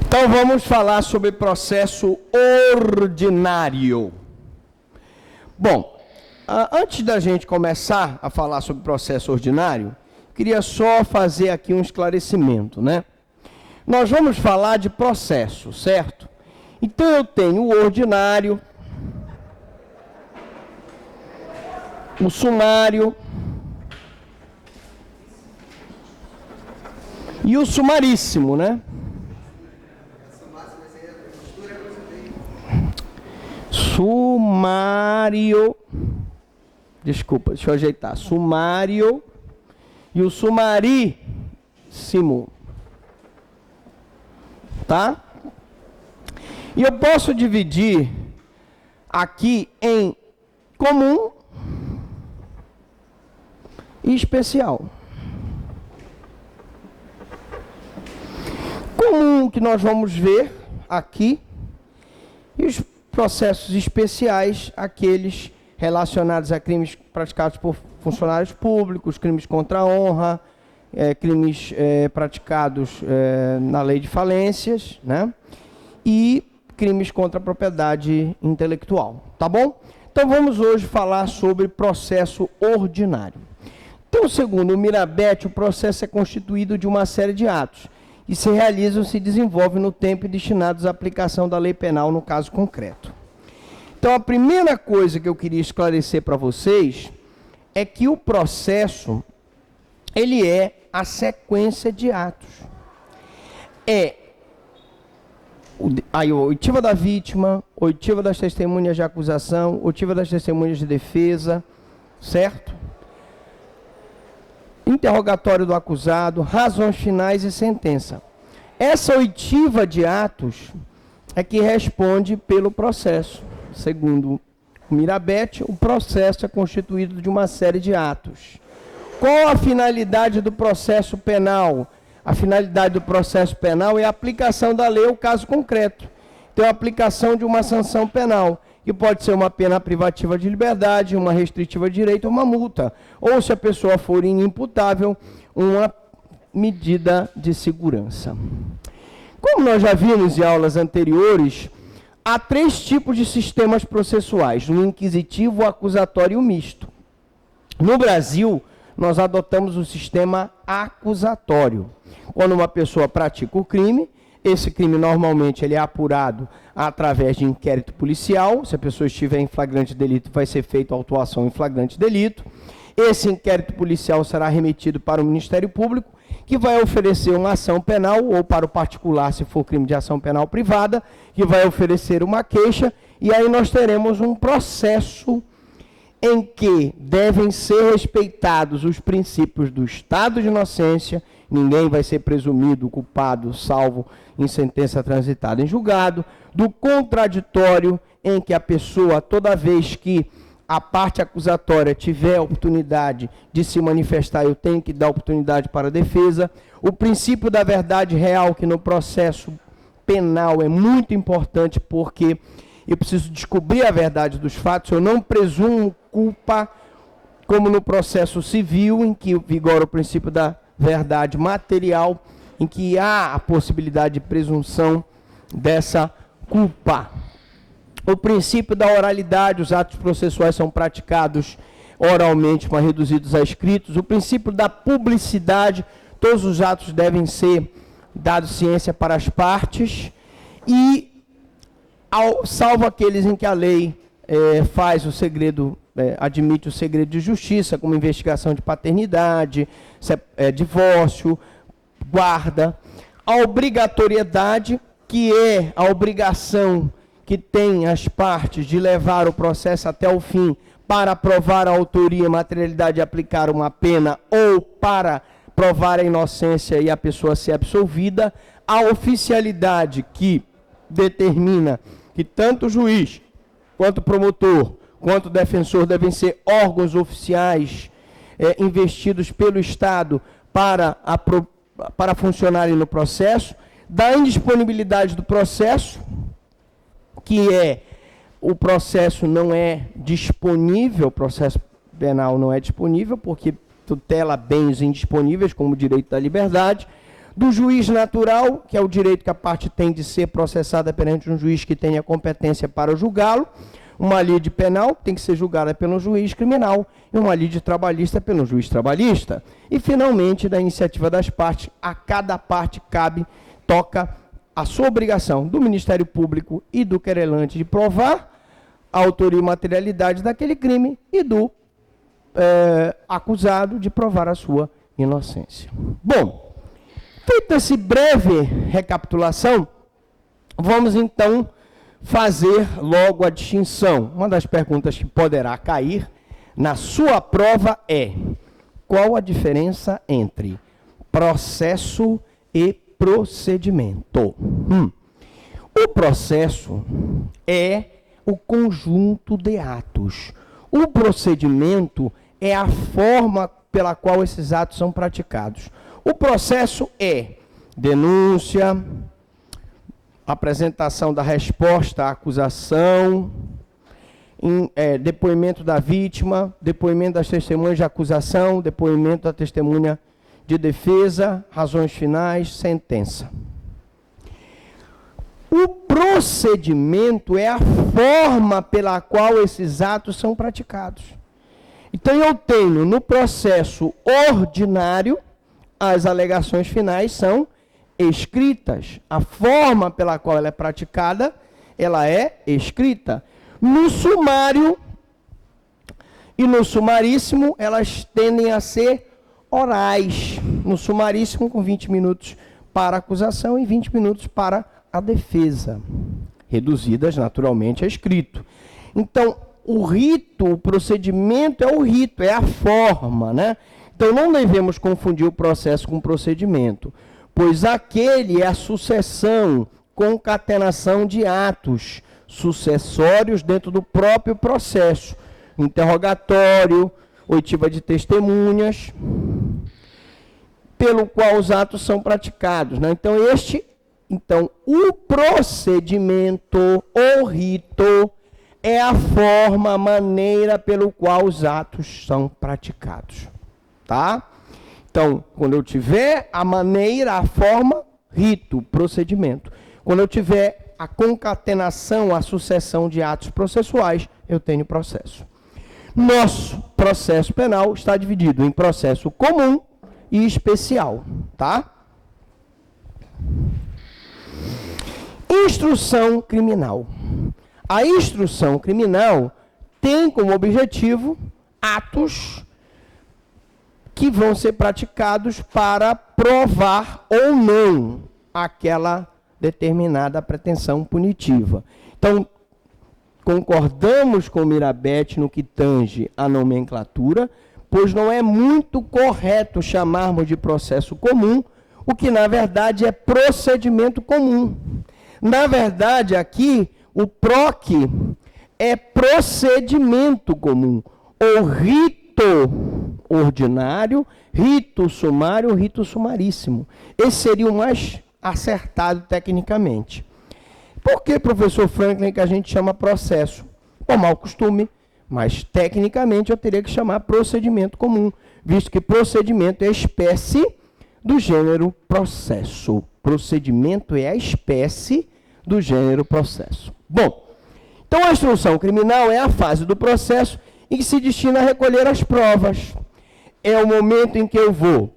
Então vamos falar sobre processo ordinário. Bom, antes da gente começar a falar sobre processo ordinário, queria só fazer aqui um esclarecimento, né? Nós vamos falar de processo, certo? Então eu tenho o ordinário, o sumário e o sumaríssimo, né? Sumário, desculpa, deixa eu ajeitar, sumário e o sumaríssimo, tá? E eu posso dividir aqui em comum e especial. Comum que nós vamos ver aqui e os processos especiais, aqueles relacionados a crimes praticados por funcionários públicos, crimes contra a honra, crimes praticados na lei de falências, né? E crimes contra a propriedade intelectual, tá bom? Então vamos hoje falar sobre processo ordinário. Então, segundo o Mirabete, o processo é constituído de uma série de atos e se realizam, se desenvolvem no tempo destinados à aplicação da lei penal no caso concreto. Então, a primeira coisa que eu queria esclarecer para vocês é que o processo, ele é a sequência de atos. É a oitiva da vítima, oitiva das testemunhas de acusação, oitiva das testemunhas de defesa, certo? Interrogatório do acusado, razões finais e sentença. Essa oitiva de atos é que responde pelo processo. Segundo o Mirabete, o processo é constituído de uma série de atos. Qual a finalidade do processo penal? A finalidade do processo penal é a aplicação da lei ao caso concreto. Então, a aplicação de uma sanção penal, que pode ser uma pena privativa de liberdade, uma restritiva de direito ou uma multa. Ou, se a pessoa for inimputável, uma medida de segurança. Como nós já vimos em aulas anteriores, há 3 tipos de sistemas processuais: o inquisitivo, o acusatório e o misto. No Brasil, nós adotamos o sistema acusatório. Quando uma pessoa pratica o crime, esse crime normalmente ele é apurado através de inquérito policial. Se a pessoa estiver em flagrante delito, vai ser feita a autuação em flagrante delito. Esse inquérito policial será remetido para o Ministério Público, que vai oferecer uma ação penal, ou para o particular, se for crime de ação penal privada, que vai oferecer uma queixa, e aí nós teremos um processo em que devem ser respeitados os princípios do estado de inocência. Ninguém vai ser presumido culpado, salvo em sentença transitada em julgado, do contraditório, em que a pessoa, toda vez que a parte acusatória tiver a oportunidade de se manifestar, eu tenho que dar oportunidade para a defesa. O princípio da verdade real, que no processo penal é muito importante, porque eu preciso descobrir a verdade dos fatos, eu não presumo culpa, como no processo civil, em que vigora o princípio da verdade material, em que há a possibilidade de presunção dessa culpa. O princípio da oralidade, os atos processuais são praticados oralmente, mas reduzidos a escritos. O princípio da publicidade, todos os atos devem ser dados ciência para as partes, e salvo aqueles em que a lei faz o segredo, admite o segredo de justiça, como investigação de paternidade, divórcio, guarda. A obrigatoriedade, que é a obrigação que tem as partes de levar o processo até o fim para provar a autoria e materialidade e aplicar uma pena, ou para provar a inocência e a pessoa ser absolvida. A oficialidade, que determina que tanto o juiz, quanto o promotor, quanto o defensor devem ser órgãos oficiais investidos pelo Estado para funcionarem no processo. Da indisponibilidade do processo, que é o processo não é disponível, o processo penal não é disponível, porque tutela bens indisponíveis, como o direito da liberdade. Do juiz natural, que é o direito que a parte tem de ser processada perante um juiz que tenha competência para julgá-lo. Uma lide penal tem que ser julgada pelo juiz criminal e uma lide trabalhista pelo juiz trabalhista. E, finalmente, da iniciativa das partes, a cada parte toca a sua obrigação do Ministério Público e do querelante de provar a autoria e materialidade daquele crime e do acusado de provar a sua inocência. Bom, feita essa breve recapitulação, vamos então fazer logo a distinção. Uma das perguntas que poderá cair na sua prova é: qual a diferença entre processo e procedimento? O processo é o conjunto de atos. O procedimento é a forma pela qual esses atos são praticados. O processo é denúncia, apresentação da resposta à acusação, depoimento da vítima, depoimento das testemunhas de acusação, depoimento da testemunha de defesa, razões finais, sentença. O procedimento é a forma pela qual esses atos são praticados. Então, eu tenho no processo ordinário, as alegações finais são escritas. A forma pela qual ela é praticada, ela é escrita. No sumário e no sumaríssimo, elas tendem a ser orais. No sumaríssimo, com 20 minutos para a acusação e 20 minutos para a defesa, reduzidas naturalmente a escrito. Então, o rito, o procedimento é o rito, é a forma, né? Então, não devemos confundir o processo com o procedimento, pois aquele é a sucessão, concatenação de atos sucessórios dentro do próprio processo. Interrogatório, oitiva de testemunhas, pelo qual os atos são praticados, né? Então, o procedimento, o rito, é a forma, a maneira pelo qual os atos são praticados, tá? Então, quando eu tiver a maneira, a forma, rito, procedimento. Quando eu tiver a concatenação, a sucessão de atos processuais, eu tenho processo. Nosso processo penal está dividido em processo comum e especial, tá? Instrução criminal. A instrução criminal tem como objetivo atos que vão ser praticados para provar ou não aquela determinada pretensão punitiva. Então, concordamos com Mirabete no que tange à nomenclatura, pois não é muito correto chamarmos de processo comum o que, na verdade, é procedimento comum. Na verdade, aqui, o PROC é procedimento comum, ou rito ordinário, rito sumário, rito sumaríssimo. Esse seria o mais acertado tecnicamente. Por que, professor Franklin, que a gente chama processo? Por mau costume, mas tecnicamente eu teria que chamar procedimento comum, visto que procedimento é a espécie do gênero processo. Procedimento é a espécie do gênero processo. Bom, então a instrução criminal é a fase do processo em que se destina a recolher as provas. É o momento em que eu vou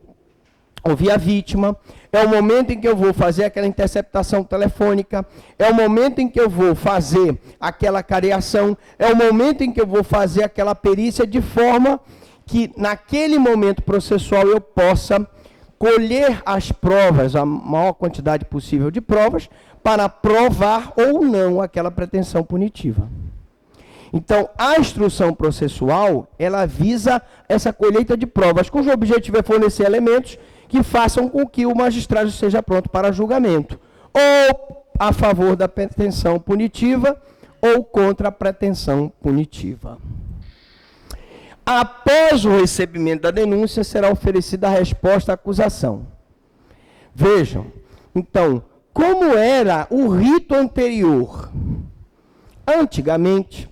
ouvir a vítima, é o momento em que eu vou fazer aquela interceptação telefônica, é o momento em que eu vou fazer aquela careação, é o momento em que eu vou fazer aquela perícia, de forma que naquele momento processual eu possa colher as provas, a maior quantidade possível de provas, para provar ou não aquela pretensão punitiva. Então, a instrução processual, ela visa essa colheita de provas, cujo objetivo é fornecer elementos que façam com que o magistrado esteja pronto para julgamento, ou a favor da pretensão punitiva, ou contra a pretensão punitiva. Após o recebimento da denúncia, será oferecida a resposta à acusação. Vejam, então, como era o rito anterior? Antigamente,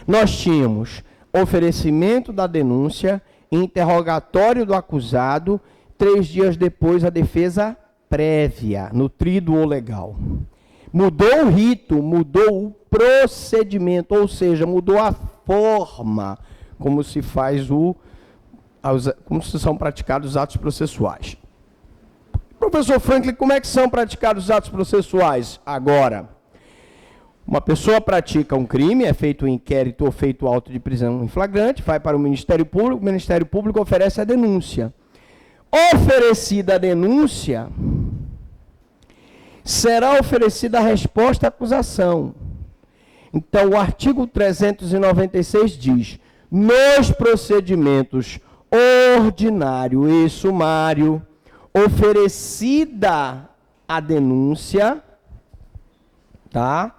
nós tínhamos oferecimento da denúncia, interrogatório do acusado, 3 dias depois a defesa prévia, nutrido ou legal. Mudou o rito, mudou o procedimento, ou seja, mudou a forma como se faz como se são praticados os atos processuais. Professor Franklin, como é que são praticados os atos processuais agora? Uma pessoa pratica um crime, é feito um inquérito ou feito auto de prisão em flagrante, vai para o Ministério Público oferece a denúncia. Oferecida a denúncia, será oferecida a resposta à acusação. Então, o artigo 396 diz: nos procedimentos ordinário e sumário, oferecida a denúncia, tá?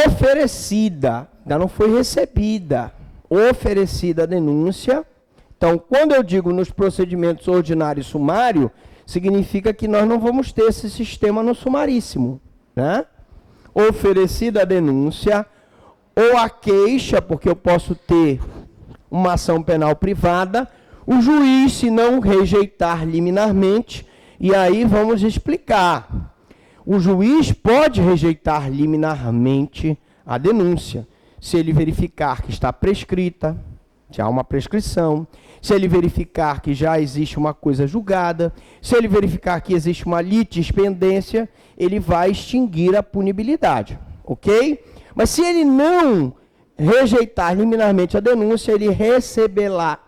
Oferecida, ainda não foi recebida, oferecida a denúncia. Então, quando eu digo nos procedimentos ordinário e sumário, significa que nós não vamos ter esse sistema no sumaríssimo, né? Oferecida a denúncia ou a queixa, porque eu posso ter uma ação penal privada, o juiz, se não rejeitar liminarmente, e aí vamos explicar. O juiz pode rejeitar liminarmente a denúncia, se ele verificar que está prescrita, já há uma prescrição, se ele verificar que já existe uma coisa julgada, se ele verificar que existe uma litispendência, ele vai extinguir a punibilidade, ok? Mas se ele não rejeitar liminarmente a denúncia, ele receberá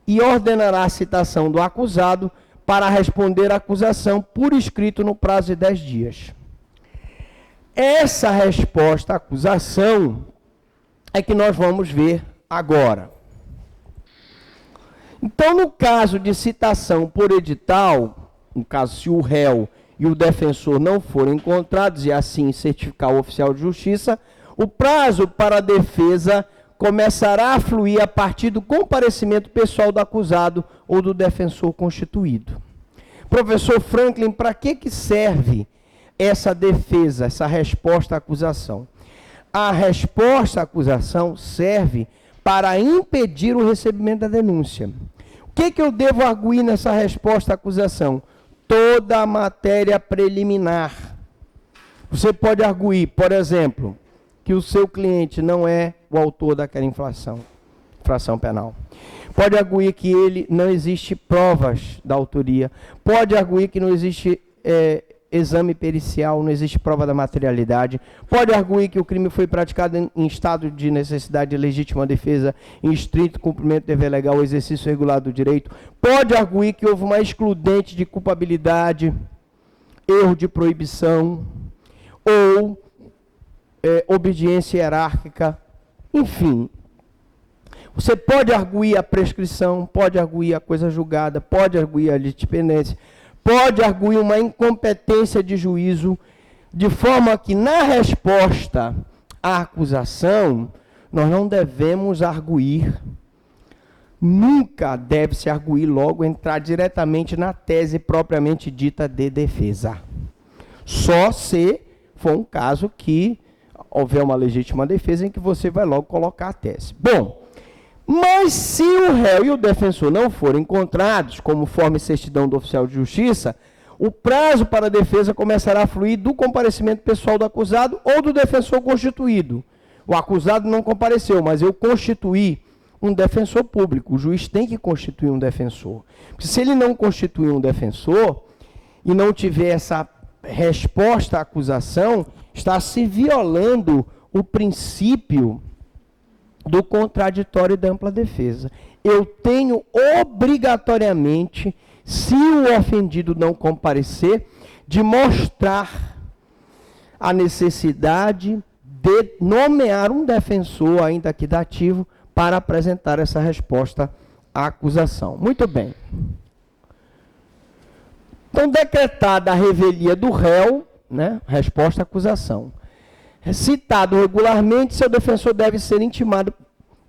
e ordenará a citação do acusado para responder à acusação por escrito no prazo de 10 dias. Essa resposta à acusação é que nós vamos ver agora. Então, no caso de citação por edital, no caso se o réu e o defensor não forem encontrados e assim certificar o oficial de justiça, o prazo para a defesa começará a fluir a partir do comparecimento pessoal do acusado ou do defensor constituído. Professor Franklin, para que serve essa defesa, essa resposta à acusação? A resposta à acusação serve para impedir o recebimento da denúncia. O que eu devo arguir nessa resposta à acusação? Toda a matéria preliminar. Você pode arguir, por exemplo, que o seu cliente não é o autor daquela infração penal. Pode arguir que ele não existe provas da autoria. Pode arguir que não existe exame pericial, não existe prova da materialidade. Pode arguir que o crime foi praticado em estado de necessidade de legítima defesa, em estrito cumprimento do dever legal, exercício regular do direito. Pode arguir que houve uma excludente de culpabilidade, erro de proibição, ou obediência hierárquica, enfim. Você pode arguir a prescrição, pode arguir a coisa julgada, pode arguir a litispendência, pode arguir uma incompetência de juízo, de forma que na resposta à acusação, nós não devemos arguir, nunca deve-se arguir logo, entrar diretamente na tese propriamente dita de defesa. Só se for um caso que houver uma legítima defesa em que você vai logo colocar a tese. Bom, mas se o réu e o defensor não forem encontrados, conforme certidão do oficial de justiça, o prazo para a defesa começará a fluir do comparecimento pessoal do acusado ou do defensor constituído. O acusado não compareceu, mas eu constituí um defensor público. O juiz tem que constituir um defensor. Porque se ele não constituir um defensor e não tiver essa resposta à acusação, está se violando o princípio do contraditório e da ampla defesa. Eu tenho obrigatoriamente, se o ofendido não comparecer, de mostrar a necessidade de nomear um defensor, ainda que dativo, para apresentar essa resposta à acusação. Muito bem. Então, decretada a revelia do réu, né, resposta à acusação. Citado regularmente, seu defensor deve ser intimado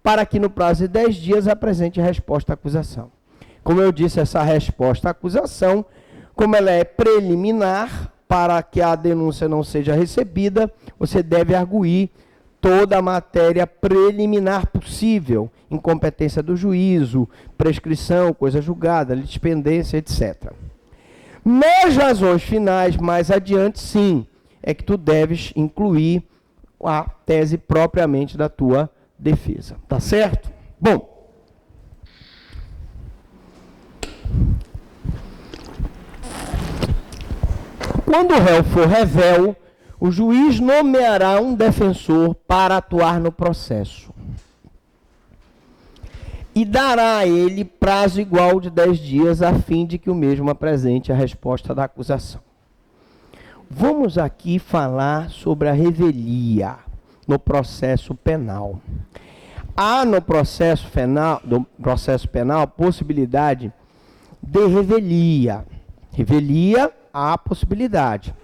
para que no prazo de 10 dias apresente a resposta à acusação. Como eu disse, essa resposta à acusação, como ela é preliminar, para que a denúncia não seja recebida, você deve arguir toda a matéria preliminar possível, incompetência do juízo, prescrição, coisa julgada, litispendência, etc. Nas razões finais, mais adiante, sim, é que tu deves incluir a tese propriamente da tua defesa. Tá certo? Bom, quando o réu for revel, o juiz nomeará um defensor para atuar no processo e dará a ele prazo igual de 10 dias a fim de que o mesmo apresente a resposta da acusação. Vamos aqui falar sobre a revelia no processo penal. Há no processo penal a possibilidade de revelia. Revelia, há possibilidade.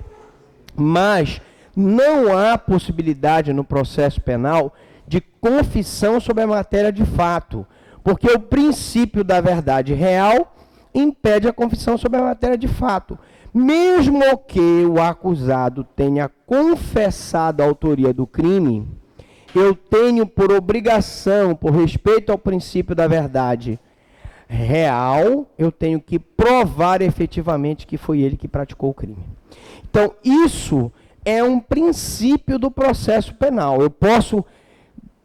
Mas não há possibilidade no processo penal de confissão sobre a matéria de fato, porque o princípio da verdade real impede a confissão sobre a matéria de fato. Mesmo que o acusado tenha confessado a autoria do crime, eu tenho por obrigação, por respeito ao princípio da verdade real, eu tenho que provar efetivamente que foi ele que praticou o crime. Então, isso é um princípio do processo penal. Eu posso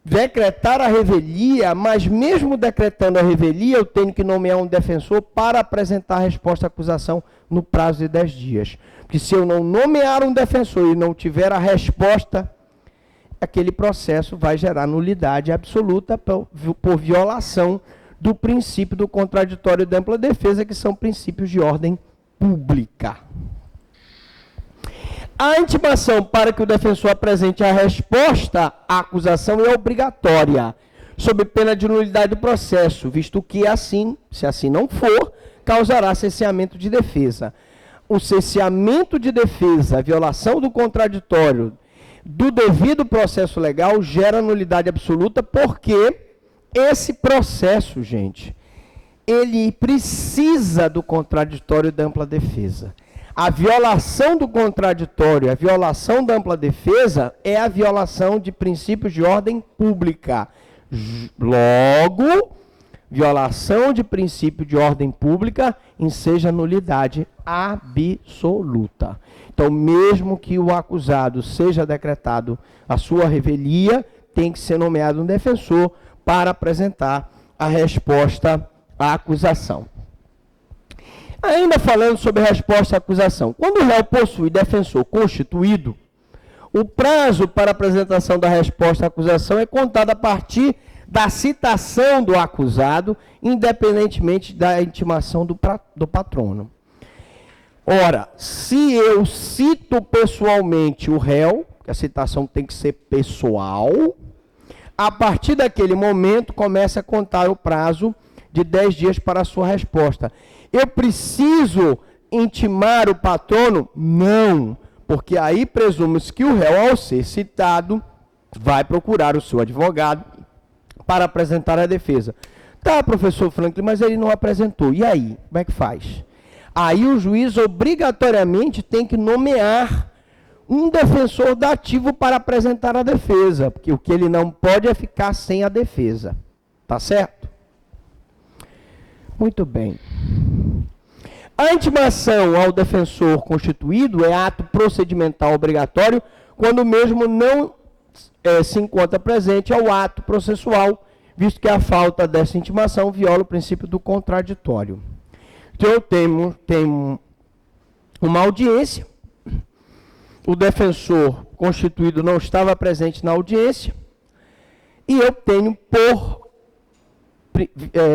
decretar a revelia, mas mesmo decretando a revelia, eu tenho que nomear um defensor para apresentar a resposta à acusação no prazo de 10 dias. Porque se eu não nomear um defensor e não tiver a resposta, aquele processo vai gerar nulidade absoluta por violação do princípio do contraditório e da ampla defesa, que são princípios de ordem pública. A intimação para que o defensor apresente a resposta à acusação é obrigatória, sob pena de nulidade do processo, visto que assim, se assim não for, causará cesseamento de defesa. O cesseamento de defesa, a violação do contraditório, do devido processo legal, gera nulidade absoluta, porque esse processo, gente, ele precisa do contraditório e da ampla defesa. A violação do contraditório, a violação da ampla defesa é a violação de princípios de ordem pública. Logo, violação de princípio de ordem pública enseja nulidade absoluta. Então, mesmo que o acusado seja decretado a sua revelia, tem que ser nomeado um defensor para apresentar a resposta à acusação. Ainda falando sobre a resposta à acusação, quando o réu possui defensor constituído, o prazo para apresentação da resposta à acusação é contado a partir da citação do acusado, independentemente da intimação do patrono. Ora, se eu cito pessoalmente o réu, que a citação tem que ser pessoal, a partir daquele momento começa a contar o prazo de 10 dias para a sua resposta. Eu preciso intimar o patrono? Não, porque aí presume-se que o réu, ao ser citado, vai procurar o seu advogado para apresentar a defesa. Tá, professor Franklin, mas ele não apresentou. E aí, como é que faz? Aí o juiz obrigatoriamente tem que nomear um defensor dativo para apresentar a defesa, porque o que ele não pode é ficar sem a defesa. Tá certo? Muito bem. A intimação ao defensor constituído é ato procedimental obrigatório quando o mesmo não se encontra presente ao ato processual, visto que a falta dessa intimação viola o princípio do contraditório. Então, eu tenho uma audiência, o defensor constituído não estava presente na audiência, e eu tenho, por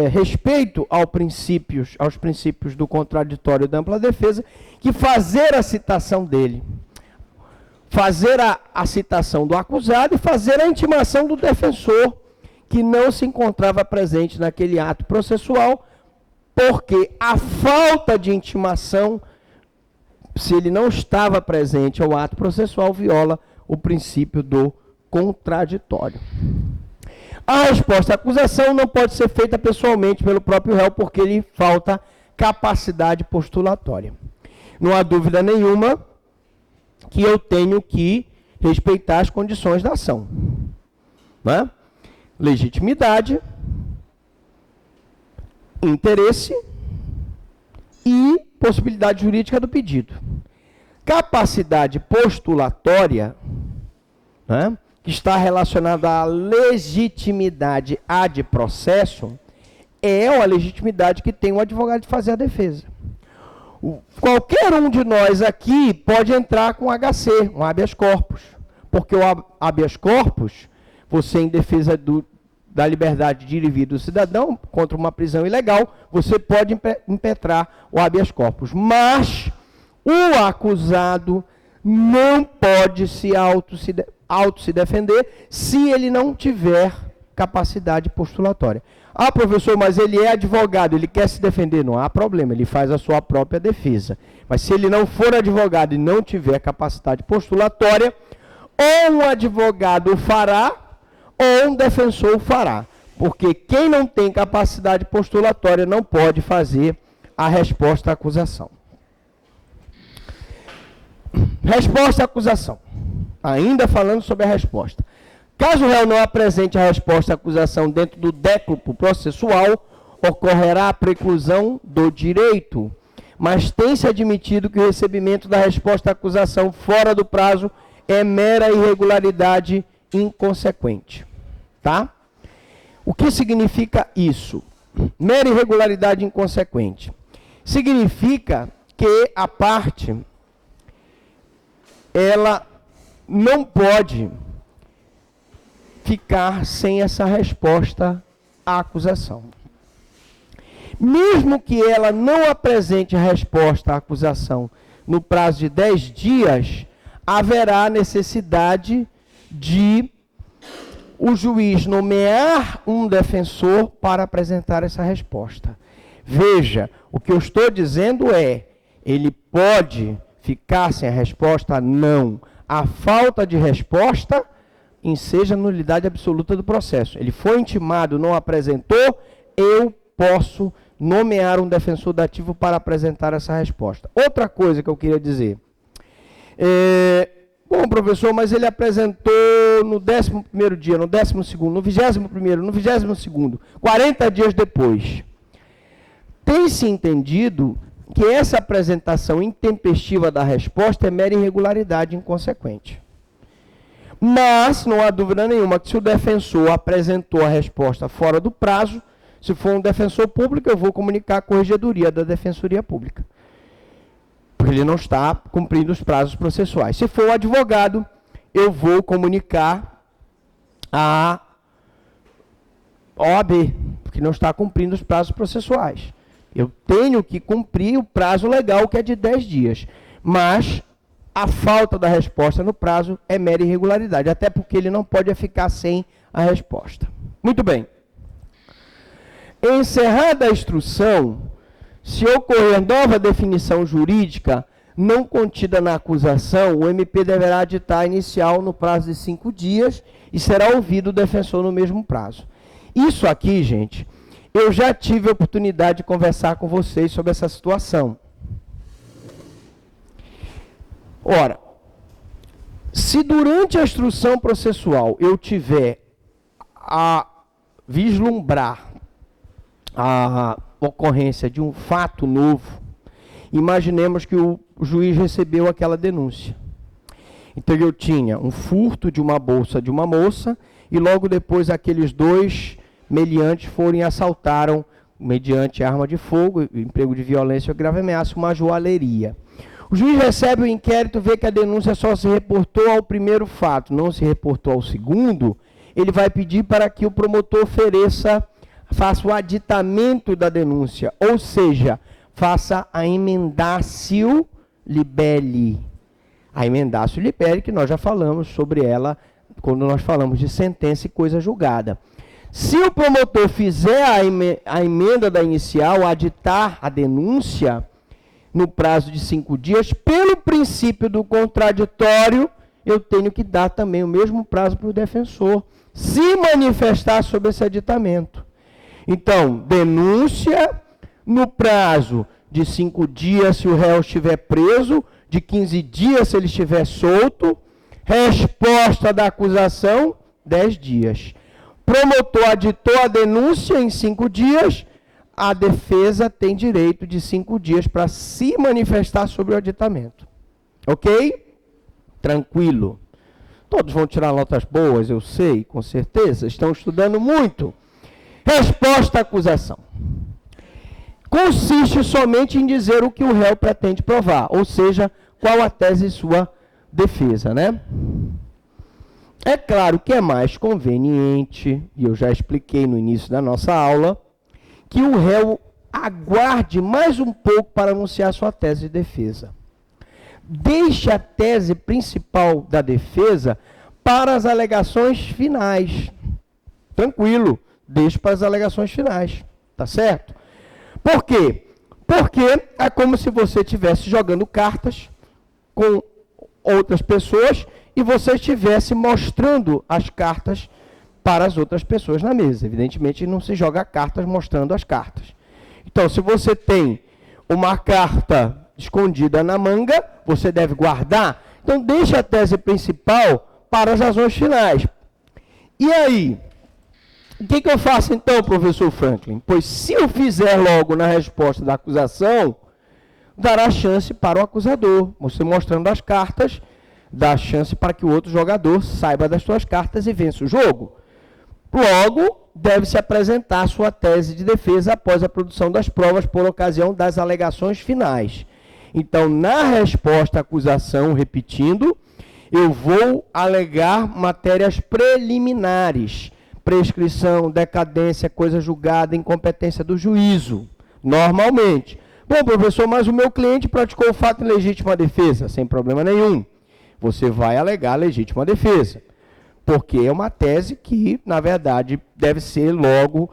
respeito aos princípios do contraditório e da ampla defesa, que fazer a citação dele, fazer a citação do acusado e fazer a intimação do defensor, que não se encontrava presente naquele ato processual, porque a falta de intimação, se ele não estava presente ao ato processual, viola o princípio do contraditório. A resposta à acusação não pode ser feita pessoalmente pelo próprio réu, porque lhe falta capacidade postulatória. Não há dúvida nenhuma que eu tenho que respeitar as condições da ação. né? Legitimidade, interesse e possibilidade jurídica do pedido. Capacidade postulatória, né, que está relacionada à legitimidade ad processo, é a legitimidade que tem o advogado de fazer a defesa. Qualquer um de nós aqui pode entrar com HC, um habeas corpus, porque o habeas corpus, você em defesa da liberdade de ir e vir do cidadão contra uma prisão ilegal, você pode impetrar o habeas corpus. Mas o acusado não pode se auto se defender se ele não tiver capacidade postulatória. Ah, professor, mas ele é advogado, ele quer se defender. Não há problema, ele faz a sua própria defesa. Mas se ele não for advogado e não tiver capacidade postulatória, ou um advogado fará, ou um defensor fará. Porque quem não tem capacidade postulatória não pode fazer a resposta à acusação. Resposta à acusação. Ainda falando sobre a resposta. Caso o réu não apresente a resposta à acusação dentro do déclopo processual, ocorrerá a preclusão do direito, mas tem-se admitido que o recebimento da resposta à acusação fora do prazo é mera irregularidade inconsequente. Tá? O que significa isso? Mera irregularidade inconsequente. Significa que a parte, ela não pode ficar sem essa resposta à acusação. Mesmo que ela não apresente a resposta à acusação no prazo de 10 dias, haverá necessidade de o juiz nomear um defensor para apresentar essa resposta. Veja, o que eu estou dizendo é, ele pode ficar sem a resposta? Não. A falta de resposta enseja nulidade absoluta do processo. Ele foi intimado, não apresentou, eu posso nomear um defensor dativo para apresentar essa resposta. Outra coisa que eu queria dizer. Bom, professor, mas ele apresentou no 11º dia, no 12º, no 21º, no 22º, 40 dias depois. Tem-se entendido que essa apresentação intempestiva da resposta é mera irregularidade inconsequente. Mas não há dúvida nenhuma que se o defensor apresentou a resposta fora do prazo, se for um defensor público, eu vou comunicar a corregedoria da Defensoria Pública. Porque ele não está cumprindo os prazos processuais. Se for um advogado, eu vou comunicar a OAB, porque não está cumprindo os prazos processuais. Eu tenho que cumprir o prazo legal, que é de 10 dias. Mas a falta da resposta no prazo é mera irregularidade, até porque ele não pode ficar sem a resposta. Muito bem. Encerrada a instrução, se ocorrer nova definição jurídica não contida na acusação, o MP deverá aditar a inicial no prazo de 5 dias e será ouvido o defensor no mesmo prazo. Isso aqui, gente, eu já tive a oportunidade de conversar com vocês sobre essa situação. Ora, se durante a instrução processual eu tiver a vislumbrar a ocorrência de um fato novo, imaginemos que o juiz recebeu aquela denúncia. Então eu tinha um furto de uma bolsa de uma moça e logo depois aqueles dois meliantes foram e assaltaram, mediante arma de fogo, emprego de violência ou grave ameaça, uma joalheria. O juiz recebe o inquérito, vê que a denúncia só se reportou ao primeiro fato, não se reportou ao segundo, ele vai pedir para que o promotor faça o aditamento da denúncia, ou seja, faça a emendatio libelli. A emendatio libelli, que nós já falamos sobre ela, quando nós falamos de sentença e coisa julgada. Se o promotor fizer a emenda da inicial, aditar a denúncia, no prazo de 5 dias, pelo princípio do contraditório, eu tenho que dar também o mesmo prazo para o defensor se manifestar sobre esse aditamento. Então, denúncia no prazo de 5 dias se o réu estiver preso, de 15 dias se ele estiver solto, resposta da acusação 10 dias. Promotor aditou a denúncia em 5 dias, a defesa tem direito de 5 dias para se manifestar sobre o aditamento. Ok? Tranquilo. Todos vão tirar notas boas, eu sei, com certeza. Estão estudando muito. Resposta à acusação. Consiste somente em dizer o que o réu pretende provar, ou seja, qual a tese de sua defesa, né? É claro que é mais conveniente, e eu já expliquei no início da nossa aula, que o réu aguarde mais um pouco para anunciar sua tese de defesa. Deixe a tese principal da defesa para as alegações finais. Tranquilo, deixe para as alegações finais, tá certo? Por quê? Porque é como se você estivesse jogando cartas com outras pessoas e você estivesse mostrando as cartas para as outras pessoas na mesa. Evidentemente, não se joga cartas mostrando as cartas. Então, se você tem uma carta escondida na manga, você deve guardar. Então, deixe a tese principal para as razões finais. E aí, o que eu faço então, professor Franklin? Pois se eu fizer logo na resposta da acusação, dará chance para o acusador. Você mostrando as cartas, dá chance para que o outro jogador saiba das suas cartas e vença o jogo. Logo, deve-se apresentar a sua tese de defesa após a produção das provas por ocasião das alegações finais. Então, na resposta à acusação, repetindo, eu vou alegar matérias preliminares, prescrição, decadência, coisa julgada, incompetência do juízo, normalmente. Bom, professor, mas o meu cliente praticou o fato em legítima defesa, sem problema nenhum. Você vai alegar legítima defesa, porque é uma tese que, na verdade, deve ser logo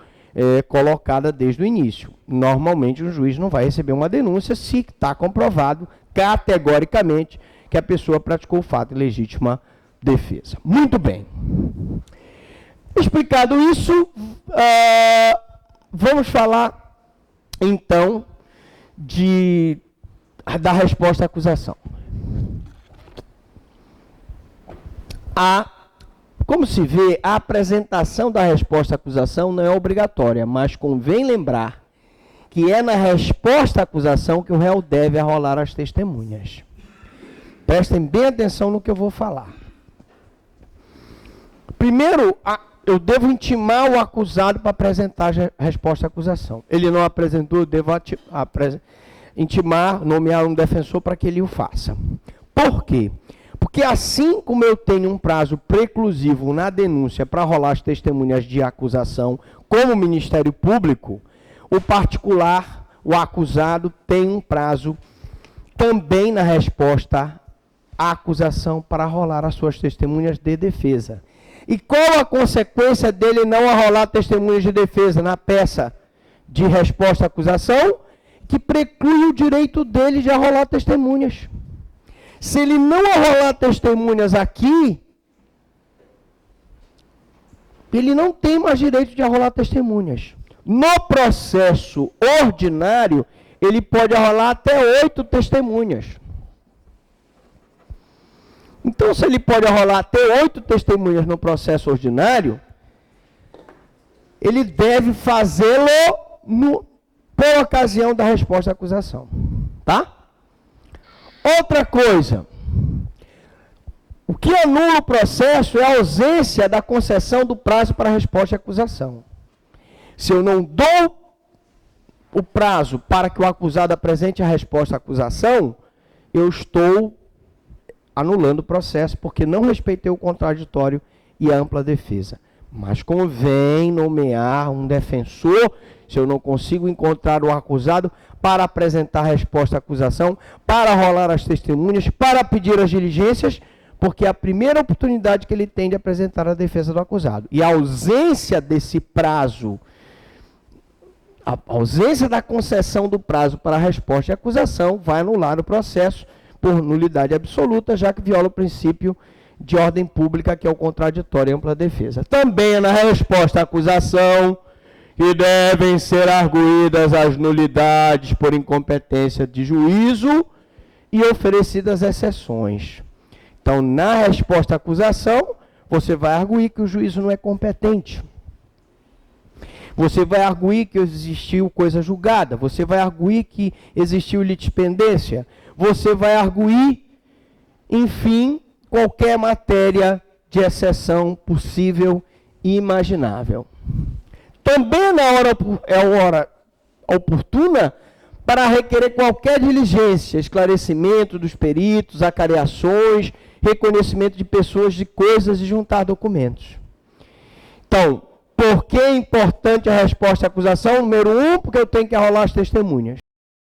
colocada desde o início. Normalmente, o juiz não vai receber uma denúncia se está comprovado categoricamente que a pessoa praticou o fato em legítima defesa. Muito bem. Explicado isso, vamos falar, então, da resposta à acusação. Como se vê, a apresentação da resposta à acusação não é obrigatória, mas convém lembrar que é na resposta à acusação que o réu deve arrolar as testemunhas. Prestem bem atenção no que eu vou falar. Primeiro, eu devo intimar o acusado para apresentar a resposta à acusação. Ele não apresentou, eu devo intimar, nomear um defensor para que ele o faça. Por quê? Porque assim como eu tenho um prazo preclusivo na denúncia para rolar as testemunhas de acusação, como o Ministério Público, o particular, o acusado, tem um prazo também na resposta à acusação para rolar as suas testemunhas de defesa. E qual a consequência dele não arrolar testemunhas de defesa na peça de resposta à acusação? Que preclui o direito dele de arrolar testemunhas. Se ele não arrolar testemunhas aqui, ele não tem mais direito de arrolar testemunhas. No processo ordinário, ele pode arrolar até 8 testemunhas. Então, se ele pode arrolar até 8 testemunhas no processo ordinário, ele deve fazê-lo por ocasião da resposta à acusação. Tá? Outra coisa, o que anula o processo é a ausência da concessão do prazo para a resposta à acusação. Se eu não dou o prazo para que o acusado apresente a resposta à acusação, eu estou anulando o processo, porque não respeitei o contraditório e a ampla defesa. Mas convém nomear um defensor, se eu não consigo encontrar o acusado, para apresentar a resposta à acusação, para rolar as testemunhas, para pedir as diligências, porque é a primeira oportunidade que ele tem de apresentar a defesa do acusado. E a ausência desse prazo, a ausência da concessão do prazo para a resposta à acusação, vai anular o processo por nulidade absoluta, já que viola o princípio de ordem pública, que é o contraditório e ampla defesa. Também é na resposta à acusação que devem ser arguídas as nulidades por incompetência de juízo e oferecidas exceções. Então, na resposta à acusação, Você vai arguir que o juízo não é competente. Você vai arguir que existiu coisa julgada. Você vai arguir que existiu litispendência. Você vai arguir, enfim, qualquer matéria de exceção possível e imaginável. Também é a hora oportuna para requerer qualquer diligência, esclarecimento dos peritos, acareações, reconhecimento de pessoas, de coisas e juntar documentos. Então, por que é importante a resposta à acusação? Número 1, porque eu tenho que arrolar as testemunhas.